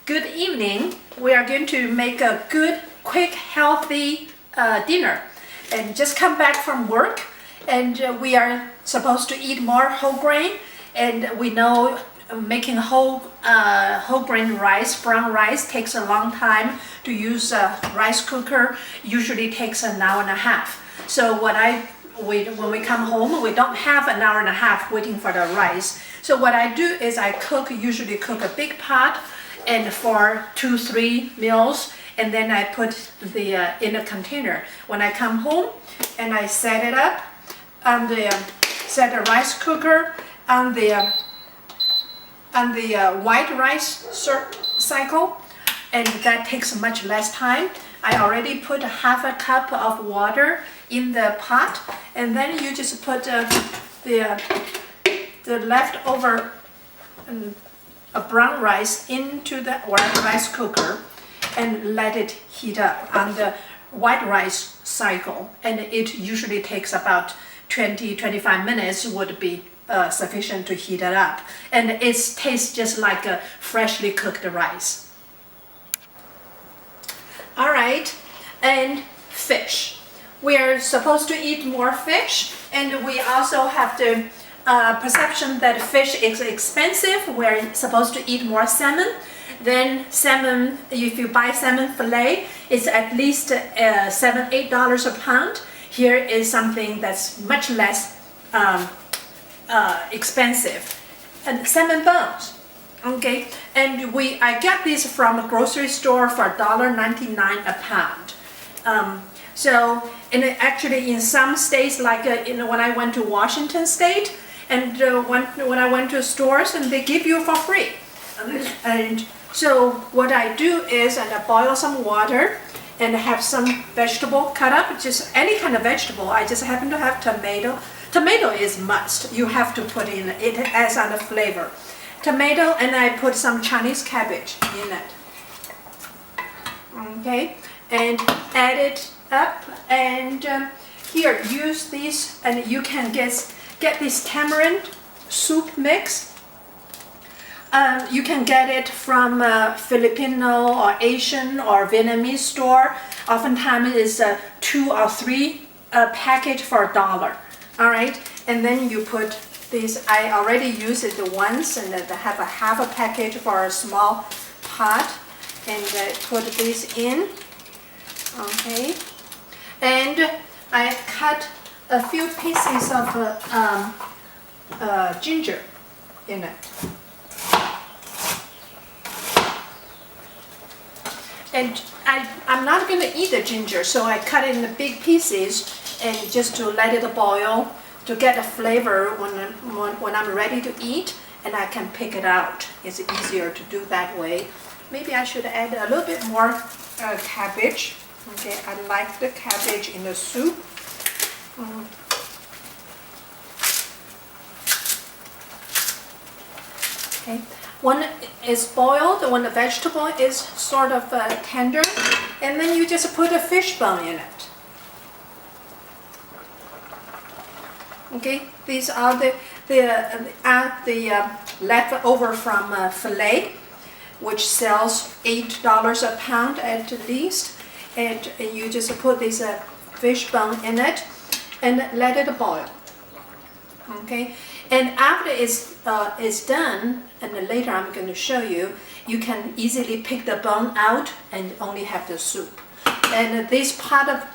Good evening. We are going to make a good, quick, healthy dinner. And just come back from work, and we are supposed to eat more whole grain. And we know making whole grain rice, brown rice, takes a long time. To use a rice cooker usually takes an hour and a half. So when we come home, we don't have an hour and a half waiting for the rice. So what I do is I usually cook a big pot and for 2-3 meals, and then I put the in a container. When I come home and I set it up on set the rice cooker on the white rice cycle, and that takes much less time. I already put half a cup of water in the pot, and then you just put the leftover brown rice into the white rice cooker and let it heat up on the white rice cycle. And it usually takes about 20-25 minutes would be sufficient to heat it up. And it tastes just like a freshly cooked rice. All right, and fish. We are supposed to eat more fish, and we also have the perception that fish is expensive. We're supposed to eat more salmon. Then salmon, if you buy salmon fillet, it's at least $7-8 a pound. Here is something that's much less expensive. And salmon bones. Okay, and I get these from a grocery store for $1.99 a pound. Actually in some states, like when I went to Washington State, and when I went to stores, and they give you for free. And so what I do is, I boil some water and have some vegetable cut up, just any kind of vegetable. I just happen to have tomato. Tomato is must. You have to put in it as on the flavor. Tomato, and I put some Chinese cabbage in it. Okay, and add it up, and here use these, and you can get this tamarind soup mix. You can get it from a Filipino or Asian or Vietnamese store. Oftentimes it's a 2 or 3 package for $1. All right, and then you put these. I already used it once, and I have a half a package for a small pot, and put these in. Okay, and I cut a few pieces of ginger in it. And I'm not going to eat the ginger, so I cut it in big pieces, and just to let it boil, to get a flavor when I'm ready to eat, and I can pick it out. It's easier to do that way. Maybe I should add a little bit more cabbage. Okay, I like the cabbage in the soup. Okay, when it's boiled, when the vegetable is sort of tender, and then you just put a fish bone in it. Okay, these are the leftover from fillet, which sells $8 a pound at least, and you just put this fish bone in it and let it boil. Okay, and after it's done, and later I'm going to show you, you can easily pick the bone out and only have the soup. And this part of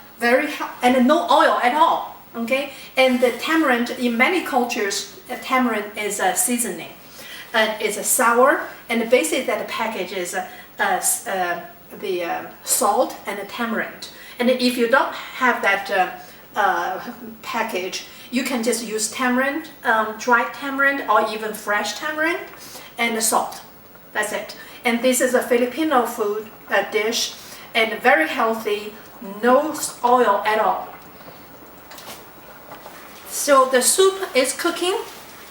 and no oil at all. Okay, and the tamarind, in many cultures, tamarind is a seasoning. It's a sour, and basically that package is the salt and the tamarind. And if you don't have that package, you can just use tamarind, dried tamarind, or even fresh tamarind, and the salt. That's it. And this is a Filipino food dish, and very healthy, no oil at all. So the soup is cooking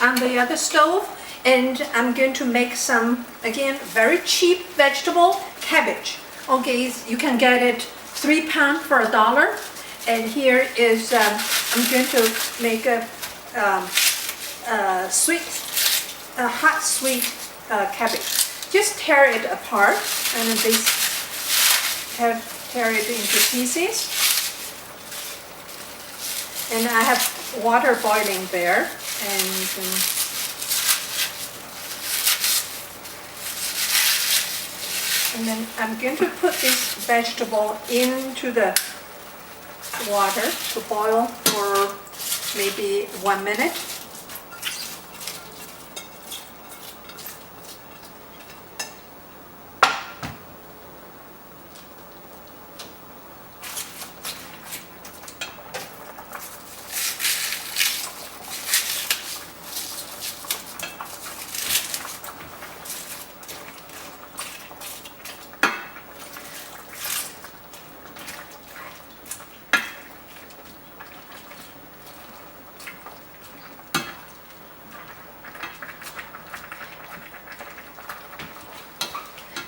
on the other stove, and I'm going to make some, again, very cheap vegetable, cabbage. Okay, you can get it 3 pounds for $1. And here is, I'm going to make a hot sweet cabbage. just tear it apart and then tear it into pieces. And I have water boiling there, and then I'm going to put this vegetable into the water to boil for maybe 1 minute.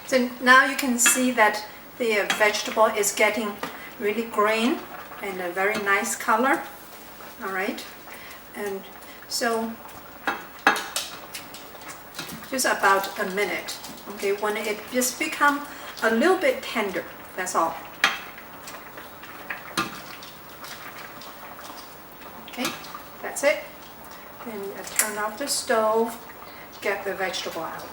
So now you can see that the vegetable is getting really green and a very nice color. All right, and so just about a minute. Okay, when it just become a little bit tender, that's all. Okay, that's it. Then I turn off the stove, get the vegetable out.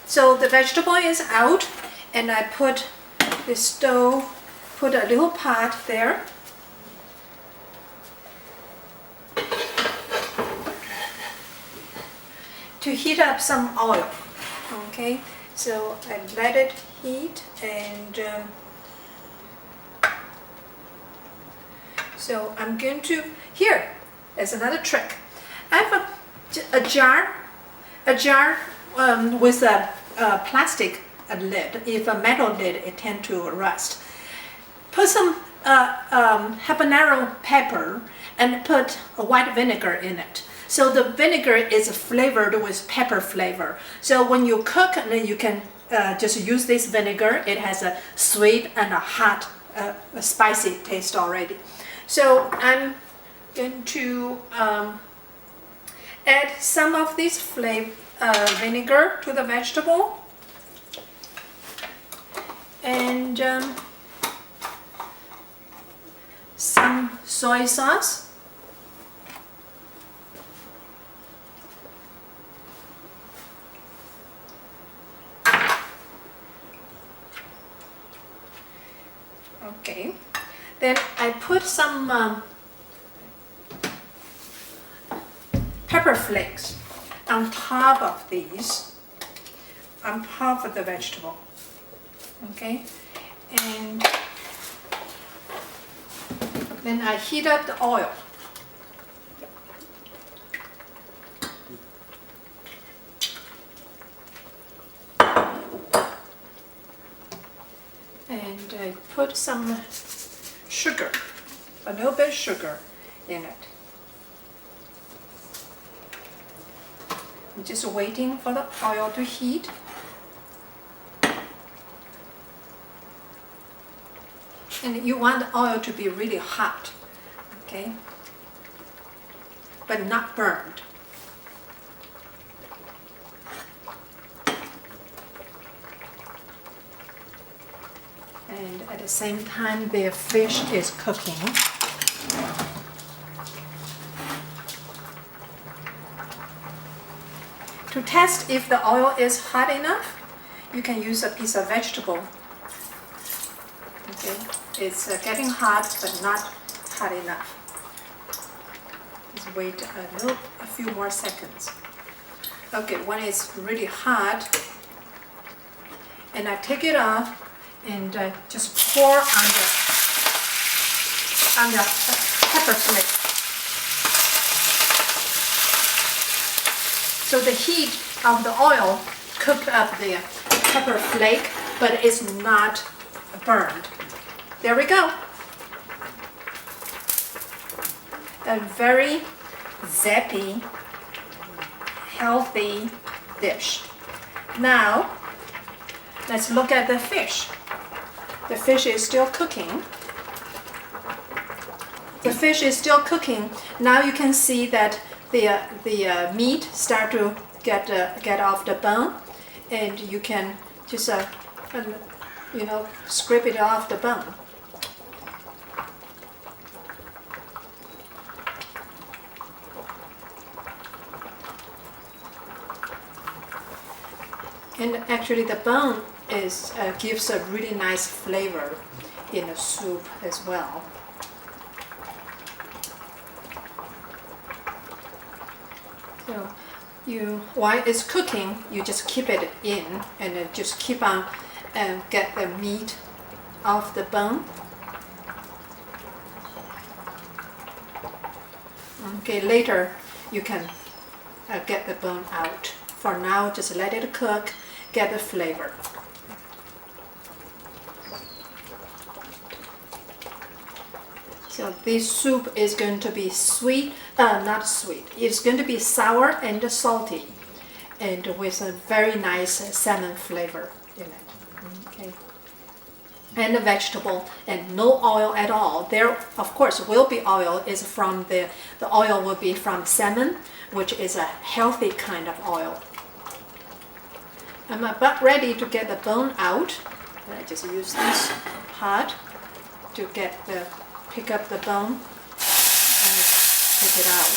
So the vegetable is out, and I put the stove, put a little pot there. To heat up some oil. Okay, so I let it heat, and so I'm going to, here, there's another trick. I have a jar with a plastic lid. If a metal lid, it tends to rust. Put some habanero pepper and put a white vinegar in it. So the vinegar is flavored with pepper flavor. So when you cook, then you can just use this vinegar. It has a sweet and a hot, spicy taste already. So I'm going to add some of this vinegar to the vegetable, and some soy sauce. Okay, then I put some pepper flakes on top of these, on top of the vegetable. Okay, and then I heat up the oil. And I put some sugar, a little bit of sugar in it. I'm just waiting for the oil to heat. And you want the oil to be really hot, okay? But not burned. And at the same time, the fish is cooking. To test if the oil is hot enough, you can use a piece of vegetable. Okay, it's getting hot, but not hot enough. Just wait a few more seconds. Okay, when it's really hot, and I take it off and just pour on the pepper flake. So the heat of the oil cooked up the pepper flake, but it's not burned. There we go. A very zappy, healthy dish. Now, let's look at the fish. The fish is still cooking. The fish is still cooking. Now you can see that the meat start to get off the bone, and you can just scrape it off the bone. And actually, the bone gives a really nice flavor in the soup as well. So, while it's cooking, you just keep it in, and then just keep on get the meat off the bone. Okay, later you can get the bone out. For now, just let it cook, get the flavor. So this soup is going to be sweet, not sweet. It's going to be sour and salty, and with a very nice salmon flavor in it. Okay. And the vegetable, and no oil at all. There, of course, will be oil. Is from the oil will be from salmon, which is a healthy kind of oil. I'm about ready to get the bone out. I just use this pot to pick up the bone and take it out.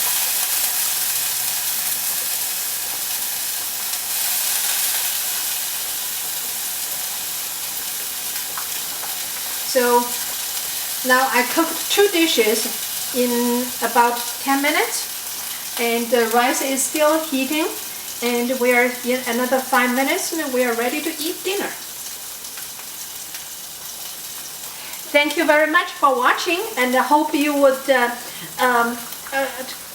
So now I cooked 2 dishes in about 10 minutes, and the rice is still heating, and we are in another 5 minutes and we are ready to eat dinner. Thank you very much for watching, and I hope you would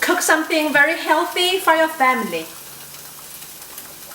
cook something very healthy for your family.